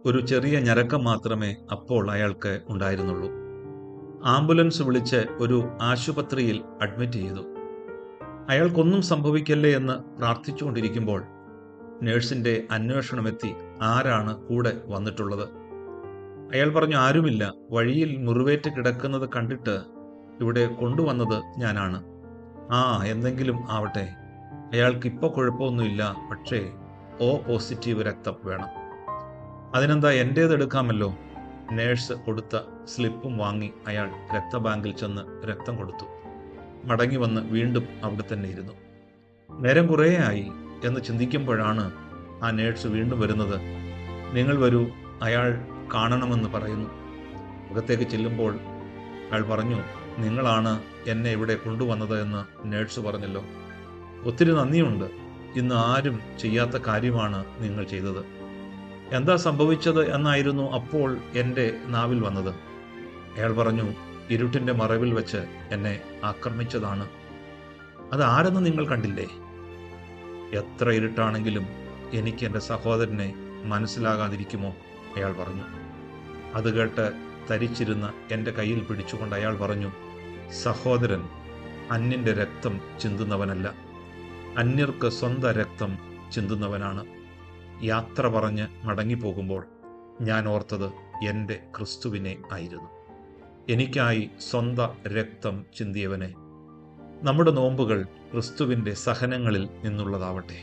ഒരു ചെറിയ ഞരക്കം മാത്രമേ അപ്പോൾ അയാൾക്ക് ഉണ്ടായിരുന്നുള്ളൂ. ആംബുലൻസ് വിളിച്ച് ഒരു ആശുപത്രിയിൽ അഡ്മിറ്റ് ചെയ്തു. അയാൾക്കൊന്നും സംഭവിക്കല്ലേ എന്ന് പ്രാർത്ഥിച്ചുകൊണ്ടിരിക്കുമ്പോൾ നേഴ്സിന്റെ അന്വേഷണമെത്തി. ആരാണ് കൂടെ വന്നിട്ടുള്ളത്? അയാൾ പറഞ്ഞു, ആരുമില്ല. വഴിയിൽ മുറിവേറ്റ് കിടക്കുന്നത് കണ്ടിട്ട് ഇവിടെ കൊണ്ടുവന്നത് ഞാനാണ്. ആ, എന്തെങ്കിലും ആവട്ടെ. അയാൾക്കിപ്പോൾ കുഴപ്പമൊന്നുമില്ല, പക്ഷേ O പോസിറ്റീവ് രക്തം വേണം. അതിനെന്താ, എൻ്റേത് എടുക്കാമല്ലോ. നേഴ്സ് കൊടുത്ത സ്ലിപ്പും വാങ്ങി അയാൾ രക്തബാങ്കിൽ ചെന്ന് രക്തം കൊടുത്തു. മടങ്ങി വന്ന് വീണ്ടും അവിടെ തന്നെ ഇരുന്നു. നേരം കുറേയായി എന്ന് ചിന്തിക്കുമ്പോഴാണ് ആ നേഴ്സ് വീണ്ടും വരുന്നത്. നിങ്ങൾ വരൂ, അയാൾ കാണണമെന്ന് പറയുന്നു. അകത്തേക്ക് ചെല്ലുമ്പോൾ അയാൾ പറഞ്ഞു, നിങ്ങളാണ് എന്നെ ഇവിടെ കൊണ്ടുവന്നത് എന്ന് നേഴ്സ് പറഞ്ഞല്ലോ. ഒത്തിരി നന്ദിയുണ്ട്. ഇന്ന് ആരും ചെയ്യാത്ത കാര്യമാണ് നിങ്ങൾ ചെയ്തത്. എന്താ സംഭവിച്ചത് എന്നായിരുന്നു അപ്പോൾ എൻ്റെ നാവിൽ വന്നത്. അയാൾ പറഞ്ഞു, ഇരുട്ടിൻ്റെ മറവിൽ വെച്ച് എന്നെ ആക്രമിച്ചതാണ്. അത് ആരെന്ന് നിങ്ങൾ കണ്ടില്ലേ? എത്ര ഇരുട്ടാണെങ്കിലും എനിക്ക് എൻ്റെ സഹോദരനെ മനസ്സിലാകാതിരിക്കുമോ? അയാൾ പറഞ്ഞു. അത് കേട്ട് തരിച്ചിരുന്ന എൻ്റെ കയ്യിൽ പിടിച്ചുകൊണ്ട് അയാൾ പറഞ്ഞു, സഹോദരൻ അന്യൻ്റെ രക്തം ചിന്തുന്നവനല്ല, അന്യർക്ക് സ്വന്തം രക്തം ചിന്തുന്നവനാണ്. യാത്ര പറഞ്ഞ് മടങ്ങിപ്പോകുമ്പോൾ ഞാൻ ഓർത്തത് എൻ്റെ ക്രിസ്തുവിനെ ആയിരുന്നു, എനിക്കായി സ്വന്തം രക്തം ചിന്തിയവനെ. നമ്മുടെ നോമ്പുകൾ ക്രിസ്തുവിൻ്റെ സഹനങ്ങളിൽ നിന്നുള്ളതാവട്ടെ.